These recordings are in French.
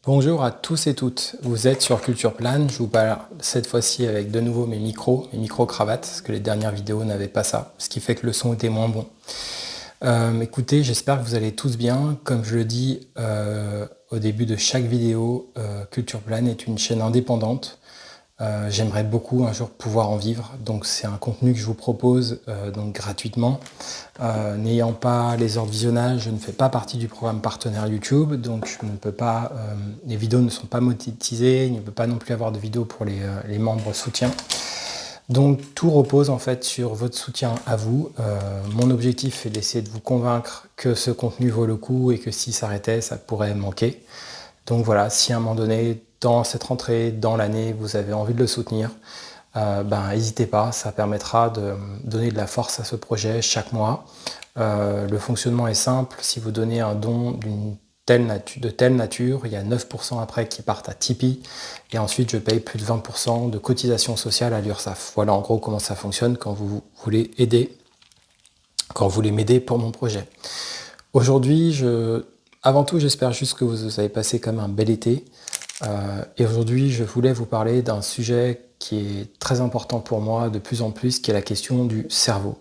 Bonjour à tous et toutes, vous êtes sur Culture Plane, je vous parle cette fois-ci avec de nouveau mes micros cravates, parce que les dernières vidéos n'avaient pas ça, ce qui fait que le son était moins bon. Écoutez, j'espère que vous allez tous bien. Comme je le dis au début de chaque vidéo, Culture Plane est une chaîne indépendante. J'aimerais beaucoup un jour pouvoir en vivre, donc c'est un contenu que je vous propose donc gratuitement. N'ayant pas les heures de visionnage, je ne fais pas partie du programme partenaire YouTube, donc je ne peux pas, les vidéos ne sont pas monétisées, il ne peut pas non plus avoir de vidéos pour les membres soutiens. Donc tout repose en fait sur votre soutien à vous. Mon objectif est d'essayer de vous convaincre que ce contenu vaut le coup et que s'il s'arrêtait, ça pourrait manquer. Donc voilà, si à un moment donné, dans cette rentrée, dans l'année, vous avez envie de le soutenir, n'hésitez pas, ça permettra de donner de la force à ce projet chaque mois. Le fonctionnement est simple, si vous donnez un don de telle nature, il y a 9% après qui partent à Tipeee, et ensuite je paye plus de 20% de cotisation sociale à l'URSSAF. Voilà en gros comment ça fonctionne quand vous voulez m'aider pour mon projet. Aujourd'hui, avant tout, j'espère juste que vous avez passé comme un bel été. Et aujourd'hui, je voulais vous parler d'un sujet qui est très important pour moi de plus en plus, qui est la question du cerveau.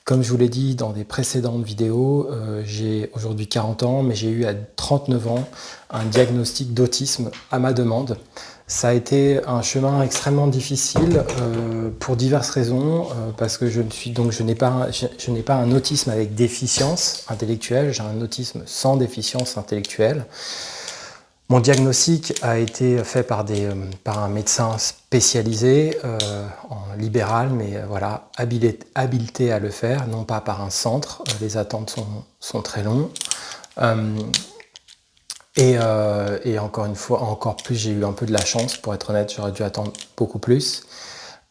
Comme je vous l'ai dit dans des précédentes vidéos, j'ai aujourd'hui 40 ans, mais j'ai eu à 39 ans un diagnostic d'autisme à ma demande. Ça a été un chemin extrêmement difficile pour diverses raisons, parce que je n'ai pas un autisme avec déficience intellectuelle, j'ai un autisme sans déficience intellectuelle. Mon diagnostic a été fait par un médecin spécialisé en libéral, mais voilà, habilité à le faire, non pas par un centre. Les attentes sont très longues. Et encore plus, j'ai eu un peu de la chance, pour être honnête, j'aurais dû attendre beaucoup plus.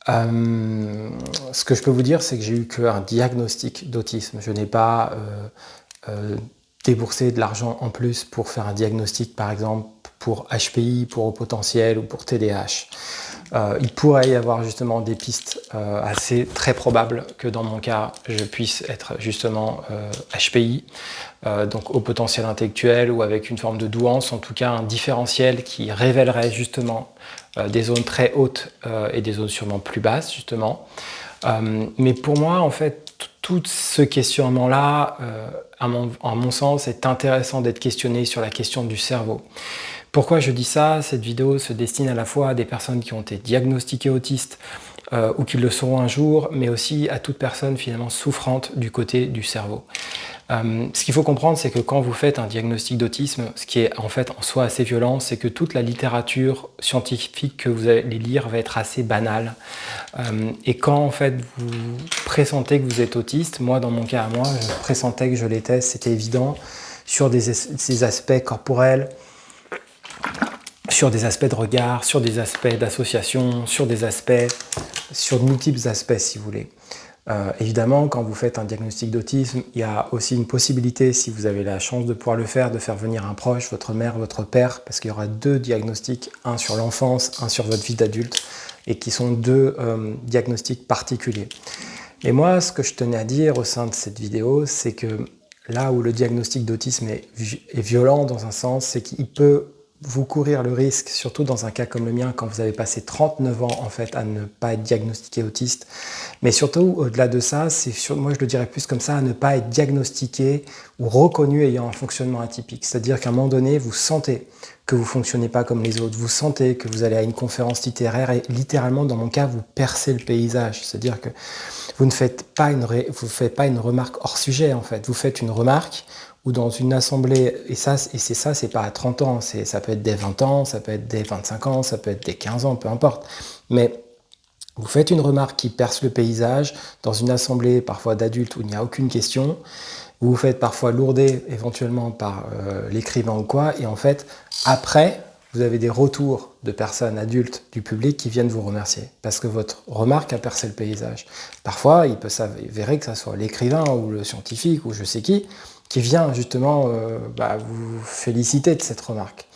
Ce que je peux vous dire, c'est que j'ai eu qu'un diagnostic d'autisme. Je n'ai pas débourser de l'argent en plus pour faire un diagnostic, par exemple pour HPI, pour haut potentiel ou pour TDAH. Il pourrait y avoir justement des pistes assez très probables que dans mon cas, je puisse être justement HPI, donc haut potentiel intellectuel ou avec une forme de douance, en tout cas un différentiel qui révélerait justement des zones très hautes et des zones sûrement plus basses justement. Mais pour moi, en fait, tout ce questionnement-là, à mon sens, est intéressant d'être questionné sur la question du cerveau. Pourquoi je dis ça? Cette vidéo se destine à la fois à des personnes qui ont été diagnostiquées autistes ou qui le seront un jour, mais aussi à toute personne finalement souffrante du côté du cerveau. Ce qu'il faut comprendre, c'est que quand vous faites un diagnostic d'autisme, ce qui est en fait en soi assez violent, c'est que toute la littérature scientifique que vous allez lire va être assez banale. Et quand en fait vous pressentez que vous êtes autiste, moi dans mon cas à moi, je pressentais que je l'étais, c'était évident, sur ces aspects corporels, sur des aspects de regard, sur des aspects d'association, sur de multiples aspects si vous voulez. Évidemment, quand vous faites un diagnostic d'autisme, il y a aussi une possibilité, si vous avez la chance de pouvoir le faire, de faire venir un proche, votre mère, votre père, parce qu'il y aura deux diagnostics, un sur l'enfance, un sur votre vie d'adulte, et qui sont deux diagnostics particuliers. Et moi, ce que je tenais à dire au sein de cette vidéo, c'est que là où le diagnostic d'autisme est violent dans un sens, c'est qu'il peut vous courir le risque, surtout dans un cas comme le mien, quand vous avez passé 39 ans en fait à ne pas être diagnostiqué autiste, mais surtout au-delà de ça, moi je le dirais plus comme ça, à ne pas être diagnostiqué ou reconnu ayant un fonctionnement atypique. C'est-à-dire qu'à un moment donné, vous sentez que vous ne fonctionnez pas comme les autres, vous sentez que vous allez à une conférence littéraire et littéralement dans mon cas, vous percez le paysage. C'est-à-dire que vous ne faites pas une remarque hors sujet en fait, vous faites une remarque ou dans une assemblée, et c'est pas à 30 ans, ça peut être dès 20 ans, ça peut être dès 25 ans, ça peut être dès 15 ans, peu importe. Mais vous faites une remarque qui perce le paysage dans une assemblée parfois d'adultes où il n'y a aucune question, vous vous faites parfois lourder éventuellement par l'écrivain ou quoi, et en fait, après, vous avez des retours de personnes adultes du public qui viennent vous remercier parce que votre remarque a percé le paysage. Parfois, il peut s'avérer que ce soit l'écrivain ou le scientifique ou je sais qui vient justement vous féliciter de cette remarque.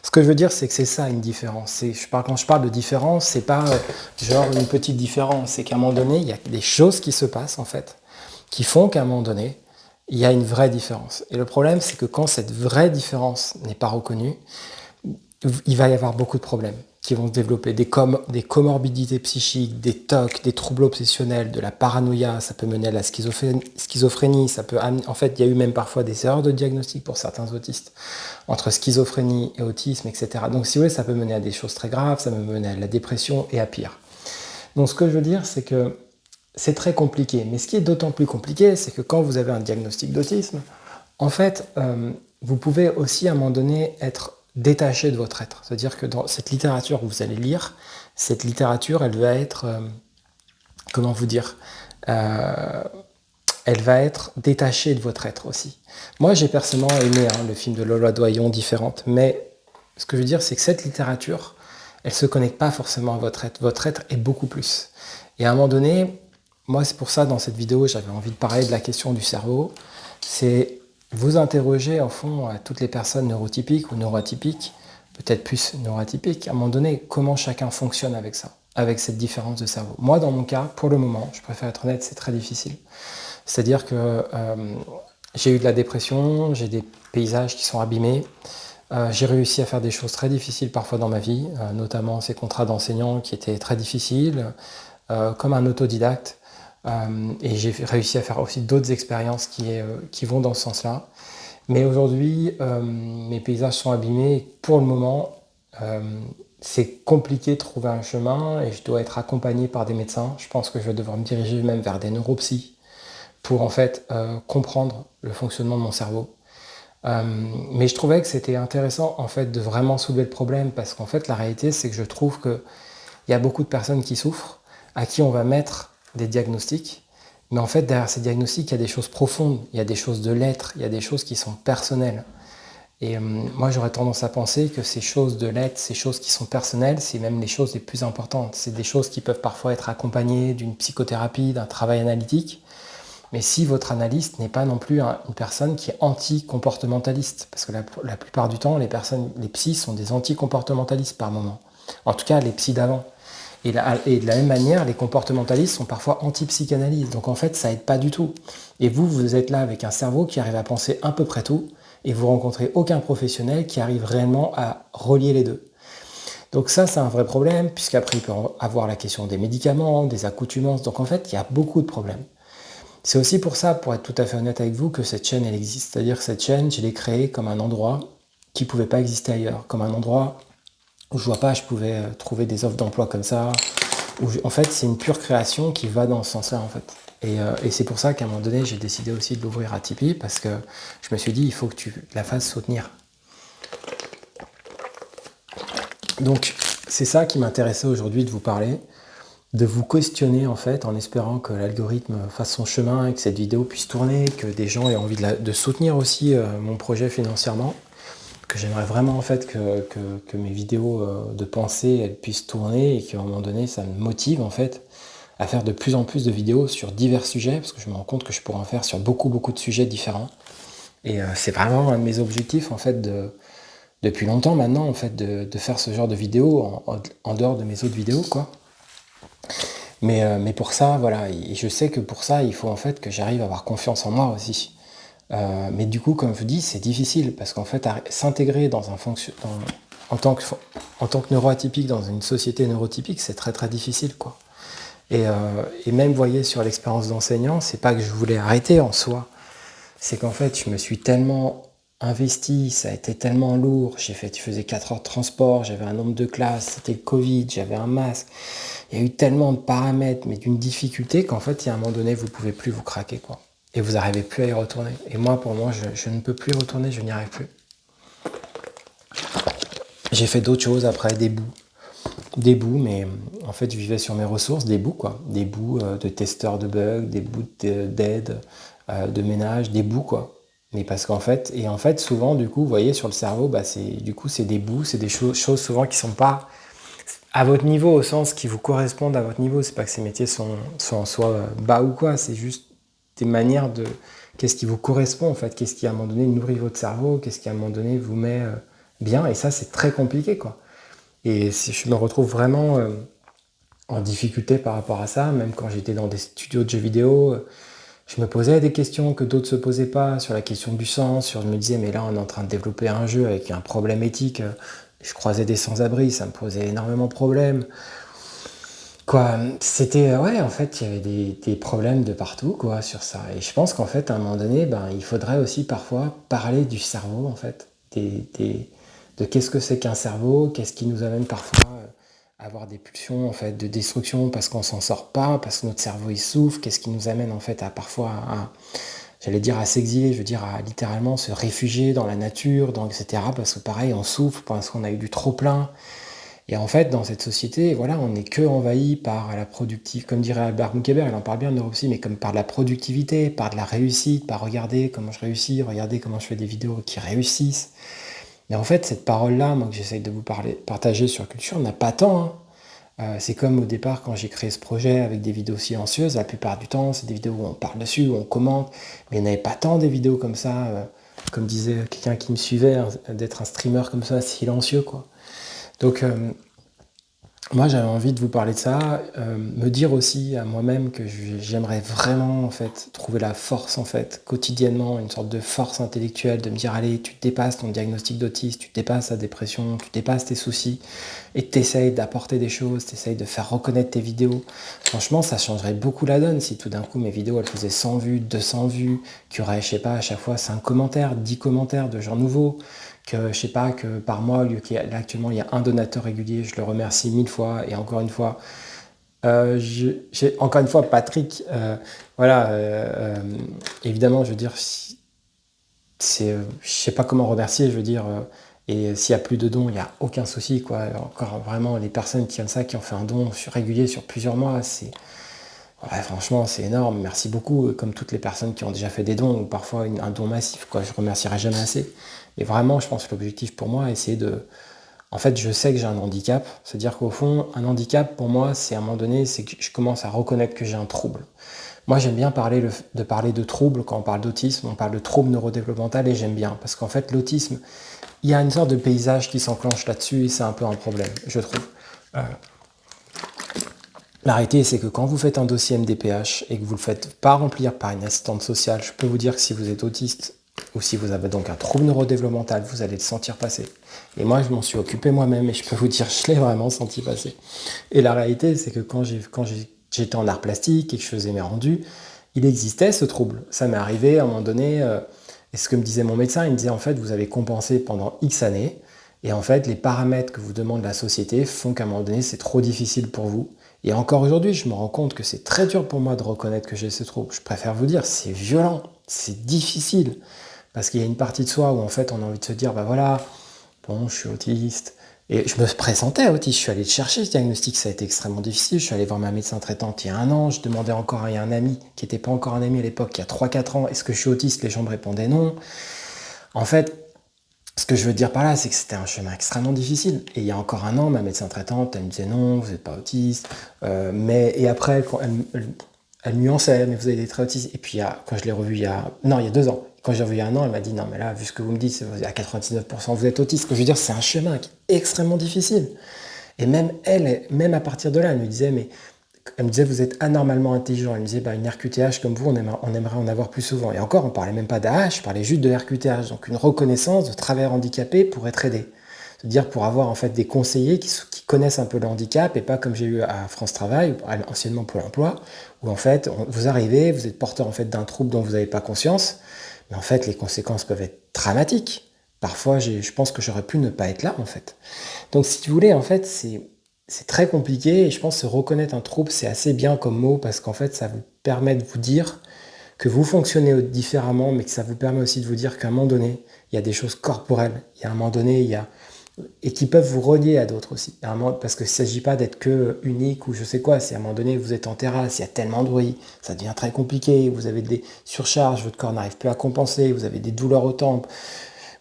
Ce que je veux dire, c'est que c'est ça une différence. Quand je parle de différence, c'est pas genre une petite différence, c'est qu'à un moment donné, il y a des choses qui se passent en fait, qui font qu'à un moment donné, il y a une vraie différence. Et le problème, c'est que quand cette vraie différence n'est pas reconnue, il va y avoir beaucoup de problèmes qui vont se développer, des comorbidités psychiques, des TOC, des troubles obsessionnels, de la paranoïa, ça peut mener à la schizophrénie, ça peut amener, en fait, il y a eu même parfois des erreurs de diagnostic pour certains autistes, entre schizophrénie et autisme, etc. Donc si vous voulez, ça peut mener à des choses très graves, ça peut mener à la dépression et à pire. Donc ce que je veux dire, c'est que c'est très compliqué, mais ce qui est d'autant plus compliqué, c'est que quand vous avez un diagnostic d'autisme, en fait, vous pouvez aussi à un moment donné être détaché de votre être. C'est-à-dire que dans cette littérature que vous allez lire, cette littérature, elle va être, comment vous dire, elle va être détachée de votre être aussi. Moi, j'ai personnellement aimé le film de Lola Doyon, Différente, mais ce que je veux dire, c'est que cette littérature, elle ne se connecte pas forcément à votre être. Votre être est beaucoup plus. Et à un moment donné, moi, c'est pour ça, dans cette vidéo, j'avais envie de parler de la question du cerveau. C'est vous interroger, en fond, à toutes les personnes neurotypiques ou neuroatypiques, peut-être plus neuroatypiques, à un moment donné, comment chacun fonctionne avec ça, avec cette différence de cerveau. Moi, dans mon cas, pour le moment, je préfère être honnête, c'est très difficile. C'est-à-dire que j'ai eu de la dépression, j'ai des paysages qui sont abîmés, j'ai réussi à faire des choses très difficiles parfois dans ma vie, notamment ces contrats d'enseignant qui étaient très difficiles, comme un autodidacte. Et j'ai réussi à faire aussi d'autres expériences qui vont dans ce sens-là. Mais aujourd'hui, mes paysages sont abîmés. Et pour le moment, c'est compliqué de trouver un chemin et je dois être accompagné par des médecins. Je pense que je vais devoir me diriger même vers des neuropsys pour en fait comprendre le fonctionnement de mon cerveau. Mais je trouvais que c'était intéressant en fait de vraiment soulever le problème parce qu'en fait la réalité c'est que je trouve qu'il y a beaucoup de personnes qui souffrent, à qui on va mettre des diagnostics, mais en fait derrière ces diagnostics il y a des choses profondes, il y a des choses de l'être, il y a des choses qui sont personnelles. Et moi j'aurais tendance à penser que ces choses de l'être, ces choses qui sont personnelles, c'est même les choses les plus importantes. C'est des choses qui peuvent parfois être accompagnées d'une psychothérapie, d'un travail analytique, mais si votre analyste n'est pas non plus une personne qui est anti-comportementaliste, parce que la plupart du temps, les psys sont des anti-comportementalistes par moment. En tout cas, les psys d'avant. Et de la même manière, les comportementalistes sont parfois anti-psychanalyse. Donc en fait, ça aide pas du tout. Et vous êtes là avec un cerveau qui arrive à penser à peu près tout, et vous rencontrez aucun professionnel qui arrive réellement à relier les deux. Donc ça, c'est un vrai problème, puisqu'après, il peut avoir la question des médicaments, des accoutumances. Donc en fait, il y a beaucoup de problèmes. C'est aussi pour ça, pour être tout à fait honnête avec vous, que cette chaîne, elle existe. C'est-à-dire que cette chaîne, je l'ai créée comme un endroit qui ne pouvait pas exister ailleurs. Comme un endroit où je vois pas, je pouvais trouver des offres d'emploi comme ça. En fait, c'est une pure création qui va dans ce sens-là, en fait. Et c'est pour ça qu'à un moment donné, j'ai décidé aussi de l'ouvrir à Tipeee, parce que je me suis dit, il faut que tu la fasses soutenir. Donc, c'est ça qui m'intéressait aujourd'hui de vous parler, de vous questionner en fait, en espérant que l'algorithme fasse son chemin et que cette vidéo puisse tourner, que des gens aient envie de soutenir aussi mon projet financièrement, que j'aimerais vraiment en fait que mes vidéos de pensée elles puissent tourner et qu'à un moment donné ça me motive en fait à faire de plus en plus de vidéos sur divers sujets, parce que je me rends compte que je pourrais en faire sur beaucoup de sujets différents. Et c'est vraiment un de mes objectifs en fait depuis longtemps maintenant en fait de faire ce genre de vidéos en dehors de mes autres vidéos quoi. Mais pour ça, voilà, et je sais que pour ça, il faut en fait que j'arrive à avoir confiance en moi aussi. Mais du coup, comme je vous dis, c'est difficile parce qu'en fait, s'intégrer en tant que neuroatypique dans une société neurotypique, c'est très très difficile, quoi. Et même, vous voyez, sur l'expérience d'enseignant, c'est pas que je voulais arrêter en soi, c'est qu'en fait, je me suis tellement investi, ça a été tellement lourd, je faisais 4 heures de transport, j'avais un nombre de classes, c'était le Covid, j'avais un masque, il y a eu tellement de paramètres, mais d'une difficulté qu'en fait, il y a un moment donné, vous pouvez plus vous craquer, quoi. Et vous n'arrivez plus à y retourner. Et moi, pour moi, je ne peux plus y retourner, je n'y arrive plus. J'ai fait d'autres choses après, des bouts, mais en fait, je vivais sur mes ressources, des bouts, quoi. Des bouts de testeurs de bugs, des bouts d'aide, de ménage, des bouts, quoi. Mais parce qu'en fait, souvent, du coup, vous voyez, sur le cerveau, c'est des bouts, c'est des choses souvent qui sont pas à votre niveau, au sens qui vous correspondent à votre niveau. C'est pas que ces métiers sont en soi bas ou quoi, c'est juste des manières de... Qu'est-ce qui vous correspond, en fait, qu'est-ce qui, à un moment donné, nourrit votre cerveau, qu'est-ce qui, à un moment donné, vous met bien, et ça, c'est très compliqué, quoi. Et si je me retrouve vraiment en difficulté par rapport à ça, même quand j'étais dans des studios de jeux vidéo, je me posais des questions que d'autres se posaient pas, sur la question du sens, je me disais, mais là, on est en train de développer un jeu avec un problème éthique Je croisais des sans-abri, ça me posait énormément de problèmes. Quoi, c'était, ouais, en fait, il y avait des problèmes de partout, quoi, sur ça. Et je pense qu'en fait, à un moment donné, ben, il faudrait aussi parfois parler du cerveau, en fait, de qu'est-ce que c'est qu'un cerveau, qu'est-ce qui nous amène parfois à avoir des pulsions, en fait, de destruction parce qu'on s'en sort pas, parce que notre cerveau, il souffre, qu'est-ce qui nous amène, en fait, à parfois j'allais dire à s'exiler, je veux dire à littéralement se réfugier dans la nature, etc. Parce que pareil, on souffre parce qu'on a eu du trop-plein. Et en fait, dans cette société, voilà, on n'est que envahi par la productivité, comme dirait Albert Moukeber, il en parle bien de neuropsy, mais comme par la productivité, par de la réussite, par regarder comment je réussis, regarder comment je fais des vidéos qui réussissent. Mais en fait, cette parole-là, moi que j'essaye de vous partager sur Culture, n'a pas tant. Hein. C'est comme au départ quand j'ai créé ce projet avec des vidéos silencieuses, la plupart du temps, c'est des vidéos où on parle dessus, où on commente, mais il n'y avait pas tant des vidéos comme ça, comme disait quelqu'un qui me suivait, hein, d'être un streamer comme ça, silencieux, quoi. Donc, moi, j'avais envie de vous parler de ça, me dire aussi à moi-même que j'aimerais vraiment en fait trouver la force en fait quotidiennement, une sorte de force intellectuelle, de me dire allez, tu dépasses ton diagnostic d'autisme, tu dépasses ta dépression, tu dépasses tes soucis et tu essayes d'apporter des choses, tu essayes de faire reconnaître tes vidéos. Franchement, ça changerait beaucoup la donne si tout d'un coup mes vidéos elles faisaient 100 vues, 200 vues, qu'il y aurait, je sais pas, à chaque fois 5 commentaires, 10 commentaires de gens nouveaux. Que je sais pas, que par mois, là actuellement il y a un donateur régulier, je le remercie 1000 fois, et encore une fois, encore une fois Patrick, voilà, évidemment, je veux dire, je sais pas comment remercier, je veux dire, et s'il y a plus de dons, il n'y a aucun souci, quoi. Encore vraiment, les personnes qui ont ça, qui ont fait un don régulier sur plusieurs mois, ouais, franchement, c'est énorme, merci beaucoup, comme toutes les personnes qui ont déjà fait des dons, ou parfois un don massif, quoi, je remercierai jamais assez. Et vraiment, je pense que l'objectif pour moi, c'est de... En fait, je sais que j'ai un handicap, c'est-à-dire qu'au fond, un handicap, pour moi, c'est à un moment donné, c'est que je commence à reconnaître que j'ai un trouble. Moi, j'aime bien parler de trouble, quand on parle d'autisme, on parle de trouble neurodéveloppemental, et j'aime bien, parce qu'en fait, l'autisme, il y a une sorte de paysage qui s'enclenche là-dessus, et c'est un peu un problème, je trouve. La réalité, c'est que quand vous faites un dossier MDPH et que vous ne le faites pas remplir par une assistante sociale, je peux vous dire que si vous êtes autiste ou si vous avez donc un trouble neurodéveloppemental, vous allez le sentir passer. Et moi, je m'en suis occupé moi-même et je peux vous dire, je l'ai vraiment senti passer. Et la réalité, c'est que quand j'étais en art plastique et que je faisais mes rendus, il existait ce trouble. Ça m'est arrivé à un moment donné, et ce que me disait mon médecin, il me disait en fait, vous avez compensé pendant X années, et en fait, les paramètres que vous demande la société font qu'à un moment donné, c'est trop difficile pour vous. Et encore aujourd'hui, je me rends compte que c'est très dur pour moi de reconnaître que j'ai ce trouble. Je préfère vous dire, c'est violent, c'est difficile. Parce qu'il y a une partie de soi où en fait on a envie de se dire, bah voilà, bon, je suis autiste. Et je me pressentais autiste, je suis allé chercher ce diagnostic, ça a été extrêmement difficile. Je suis allé voir ma médecin traitante il y a un an, je demandais encore à un ami, qui n'était pas encore un ami à l'époque, il y a 3-4 ans, est-ce que je suis autiste? Les gens me répondaient non. En fait, ce que je veux dire par là, c'est que c'était un chemin extrêmement difficile. Et il y a encore un an, ma médecin traitante, elle me disait non, vous n'êtes pas autiste. Et après, quand elle nuançait, mais vous avez des traits autistes. Et puis quand je l'ai revu il y a 2 ans. Quand j'ai revu il y a un an, elle m'a dit non, mais là, vu ce que vous me dites, à 99%, vous êtes autiste. Ce que je veux dire, c'est un chemin qui est extrêmement difficile. Et même elle, même à partir de là, elle me disait, vous êtes anormalement intelligent. Elle me disait, bah, une RQTH comme vous, on aimerait en avoir plus souvent. Et encore, on ne parlait même pas d'AH, je parlais juste de RQTH. Donc une reconnaissance de travailleurs handicapés pour être aidé. C'est-à-dire pour avoir en fait des conseillers qui connaissent un peu le handicap et pas comme j'ai eu à France Travail, anciennement Pôle emploi, où en fait, vous arrivez, vous êtes porteur en fait d'un trouble dont vous n'avez pas conscience, mais en fait, les conséquences peuvent être dramatiques. Parfois, je pense que j'aurais pu ne pas être là, en fait. Donc, si vous voulez, en fait, c'est très compliqué et je pense que reconnaître un trouble, c'est assez bien comme mot parce qu'en fait, ça vous permet de vous dire que vous fonctionnez différemment, mais que ça vous permet aussi de vous dire qu'à un moment donné, il y a des choses corporelles, il y a un moment donné, et qui peuvent vous relier à d'autres aussi. Parce qu'il ne s'agit pas d'être que unique ou je sais quoi, c'est à un moment donné, vous êtes en terrasse, il y a tellement de bruit, ça devient très compliqué, vous avez des surcharges, votre corps n'arrive plus à compenser, vous avez des douleurs aux tempes,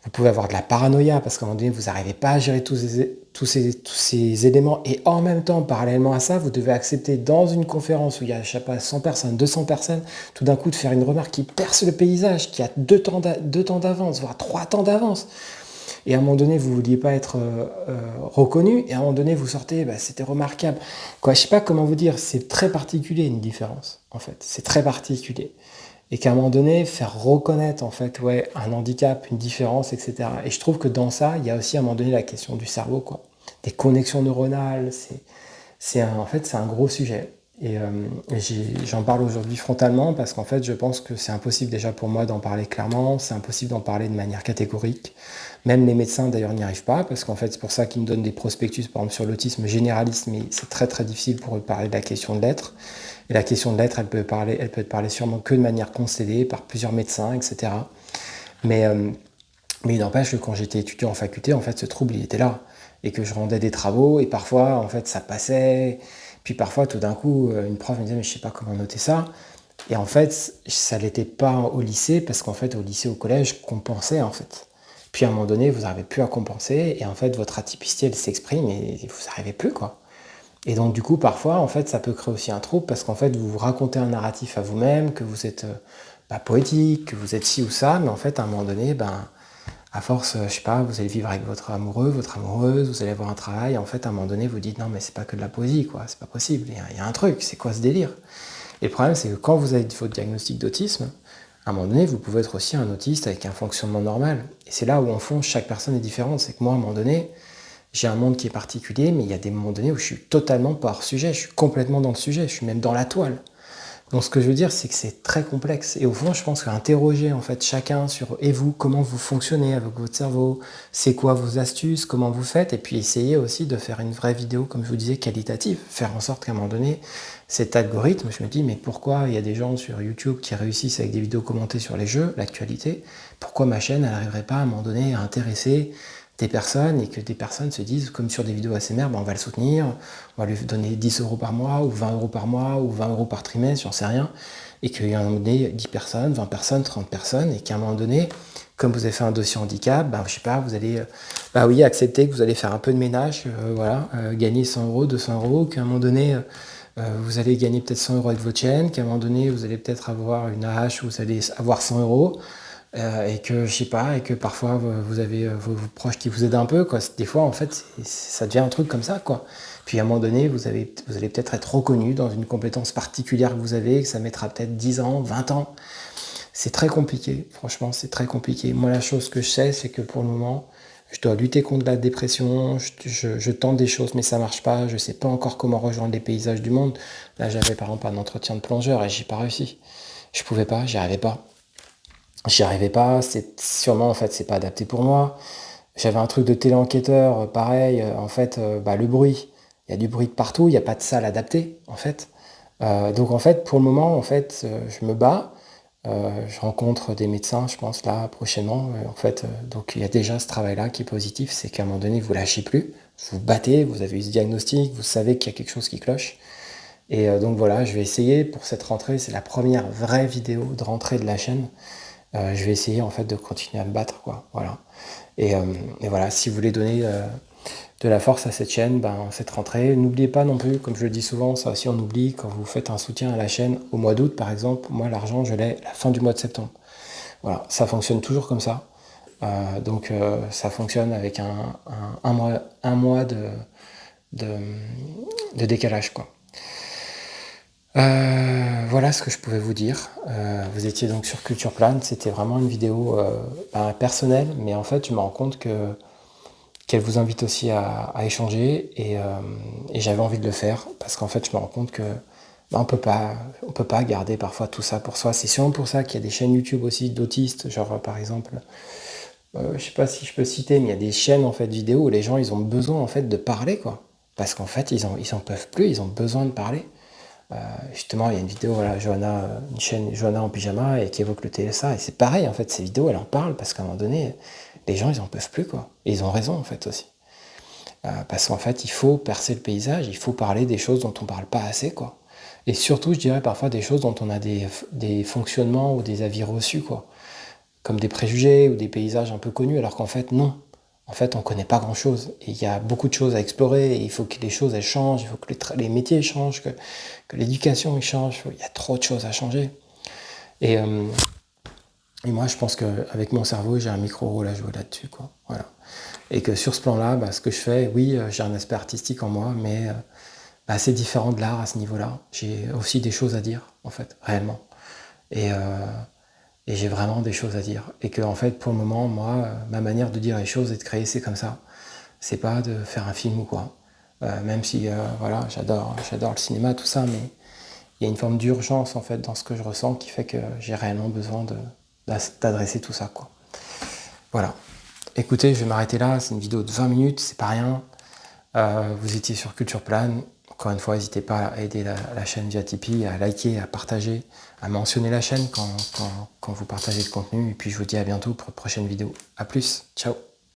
vous pouvez avoir de la paranoïa parce qu'à un moment donné, vous n'arrivez pas à gérer tous ces éléments. Et en même temps, parallèlement à ça, vous devez accepter dans une conférence où il y a, je sais pas, 100 personnes, 200 personnes, tout d'un coup de faire une remarque qui perce le paysage, qui a 2 temps d'avance, voire 3 temps d'avance. Et à un moment donné, vous ne vouliez pas être reconnu, et à un moment donné, vous sortez, bah, c'était remarquable. Quoi, je ne sais pas comment vous dire, c'est très particulier une différence, en fait. C'est très particulier. et qu'à un moment donné, faire reconnaître en fait, ouais, un handicap, une différence, etc. Et je trouve que dans ça, il y a aussi à un moment donné la question du cerveau, quoi. Des connexions neuronales, en fait, c'est un gros sujet. J'en parle aujourd'hui frontalement parce qu'en fait, je pense que c'est impossible déjà pour moi d'en parler clairement, c'est impossible d'en parler de manière catégorique. Même les médecins d'ailleurs n'y arrivent pas parce qu'en fait, c'est pour ça qu'ils me donnent des prospectus, par exemple sur l'autisme généraliste, mais c'est très très difficile pour eux de parler de la question de l'être. Et la question de l'être, elle peut être parlée sûrement que de manière constellée par plusieurs médecins, etc. Mais, euh, mais il n'empêche que quand j'étais étudiant en faculté, en fait, ce trouble, il était là. Et que je rendais des travaux, et parfois, en fait, ça passait. Puis parfois, tout d'un coup, une prof me disait, mais je sais pas comment noter ça. Et en fait, ça l'était pas au lycée, parce qu'en fait, au lycée, au collège, je compensais, en fait. Puis à un moment donné, vous n'arrivez plus à compenser, et en fait, votre atypicité, elle s'exprime, et vous n'arrivez plus, quoi. Et donc, du coup, parfois, en fait, ça peut créer aussi un trouble, parce qu'en fait, vous vous racontez un narratif à vous-même, que vous êtes pas poétique, que vous êtes ci ou ça, mais en fait, à un moment donné, ben, à force, je sais pas, vous allez vivre avec votre amoureux, votre amoureuse, vous allez avoir un travail, en fait, à un moment donné, vous dites non, mais c'est pas que de la poésie, quoi, c'est pas possible, il y a un truc, c'est quoi ce délire? Et le problème, c'est que quand vous avez votre diagnostic d'autisme, à un moment donné, vous pouvez être aussi un autiste avec un fonctionnement normal. Et c'est là où, en fond, chaque personne est différente. C'est que moi, à un moment donné, j'ai un monde qui est particulier, mais il y a des moments donnés où je suis totalement pas hors sujet, je suis complètement dans le sujet, je suis même dans la toile. Donc ce que je veux dire, c'est que c'est très complexe. Et au fond, je pense qu'interroger en fait chacun sur et vous, comment vous fonctionnez avec votre cerveau, c'est quoi vos astuces, comment vous faites, et puis essayer aussi de faire une vraie vidéo, comme je vous disais, qualitative. Faire en sorte qu'à un moment donné, cet algorithme, je me dis, mais pourquoi il y a des gens sur YouTube qui réussissent avec des vidéos commentées sur les jeux, l'actualité, pourquoi ma chaîne, elle n'arriverait pas à un moment donné à intéresser des personnes et que des personnes se disent, comme sur des vidéos ASMR, ben on va le soutenir, on va lui donner 10 euros par mois, ou 20 euros par mois, ou 20 euros par trimestre, j'en sais rien, et qu'il y a un moment donné 10 personnes, 20 personnes, 30 personnes, et qu'à un moment donné, comme vous avez fait un dossier handicap, ben, je sais pas, vous allez bah oui, accepter que vous allez faire un peu de ménage, voilà, gagner 100 euros, 200 euros, qu'à un moment donné, vous allez gagner peut-être 100 euros avec votre chaîne, qu'à un moment donné, vous allez peut-être avoir une AH où vous allez avoir 100 euros, et que je sais pas, et que parfois vous avez vos proches qui vous aident un peu, quoi. Des fois, en fait, ça devient un truc comme ça, quoi. Puis à un moment donné, vous allez peut-être être reconnu dans une compétence particulière que vous avez, que ça mettra peut-être 10 ans, 20 ans. C'est très compliqué, franchement, c'est très compliqué. Moi, la chose que je sais, c'est que pour le moment, je dois lutter contre la dépression, je tente des choses, mais ça marche pas. Je sais pas encore comment rejoindre les paysages du monde. Là, j'avais par exemple un entretien de plongeur et j'ai pas réussi. Je pouvais pas, j'y arrivais pas. J'y arrivais pas, c'est sûrement en fait c'est pas adapté pour moi. J'avais un truc de téléenquêteur, pareil, en fait, bah, le bruit, il y a du bruit de partout, il n'y a pas de salle adaptée, en fait. Donc en fait, pour le moment, en fait, je me bats. Je rencontre des médecins, je pense, là, prochainement. En fait, donc il y a déjà ce travail-là qui est positif, c'est qu'à un moment donné, vous lâchez plus, vous vous battez, vous avez eu ce diagnostic, vous savez qu'il y a quelque chose qui cloche. Et donc voilà, je vais essayer pour cette rentrée, c'est la première vraie vidéo de rentrée de la chaîne. Je vais essayer en fait de continuer à me battre, quoi. Voilà. Et voilà, si vous voulez donner de la force à cette chaîne, ben, cette rentrée, n'oubliez pas non plus, comme je le dis souvent, ça aussi on oublie, quand vous faites un soutien à la chaîne au mois d'août par exemple, moi l'argent je l'ai à la fin du mois de septembre. Voilà, ça fonctionne toujours comme ça. Donc ça fonctionne avec un mois de, de décalage, quoi. Voilà ce que je pouvais vous dire. Vous étiez donc sur Culture Plan, c'était vraiment une vidéo personnelle, mais en fait je me rends compte qu'elle vous invite aussi à échanger et j'avais envie de le faire parce qu'en fait je me rends compte que on peut pas garder parfois tout ça pour soi. C'est sûrement pour ça qu'il y a des chaînes YouTube aussi d'autistes, genre par exemple, je sais pas si je peux citer, mais il y a des chaînes en fait vidéo où les gens ils ont besoin en fait de parler, quoi, parce qu'en fait ils en peuvent plus, ils ont besoin de parler. Justement, il y a une vidéo, voilà, Johanna, une chaîne Johanna en pyjama et qui évoque le TSA. Et c'est pareil, en fait, ces vidéos, elle en parle parce qu'à un moment donné, les gens, ils en peuvent plus, quoi. Et ils ont raison, en fait, aussi. Parce qu'en fait, il faut percer le paysage, il faut parler des choses dont on parle pas assez, quoi. Et surtout, je dirais parfois des choses dont on a des fonctionnements ou des avis reçus, quoi. Comme des préjugés ou des paysages un peu connus, alors qu'en fait, non. En fait, on connaît pas grand-chose. Et il y a beaucoup de choses à explorer. Et il faut que les choses, elles changent. Il faut que les métiers changent, que l'éducation change. Il y a trop de choses à changer. Et, euh, et moi, je pense qu'avec mon cerveau, j'ai un micro-rôle à jouer là-dessus, quoi. Voilà. Et que sur ce plan-là, bah, ce que je fais, oui, j'ai un aspect artistique en moi, mais bah, c'est différent de l'art à ce niveau-là. J'ai aussi des choses à dire, en fait, réellement. Et j'ai vraiment des choses à dire. Et que en fait, pour le moment, moi, ma manière de dire les choses et de créer, c'est comme ça. C'est pas de faire un film ou quoi. Même si, voilà, j'adore le cinéma, tout ça, mais il y a une forme d'urgence en fait dans ce que je ressens qui fait que j'ai réellement besoin d'adresser tout ça, quoi. Voilà. Écoutez, je vais m'arrêter là. C'est une vidéo de 20 minutes, c'est pas rien. Vous étiez sur Culture Plane. Encore une fois, n'hésitez pas à aider la chaîne via Tipeee, à liker, à partager, à mentionner la chaîne quand vous partagez le contenu. Et puis je vous dis à bientôt pour de prochaines vidéos. A plus, ciao.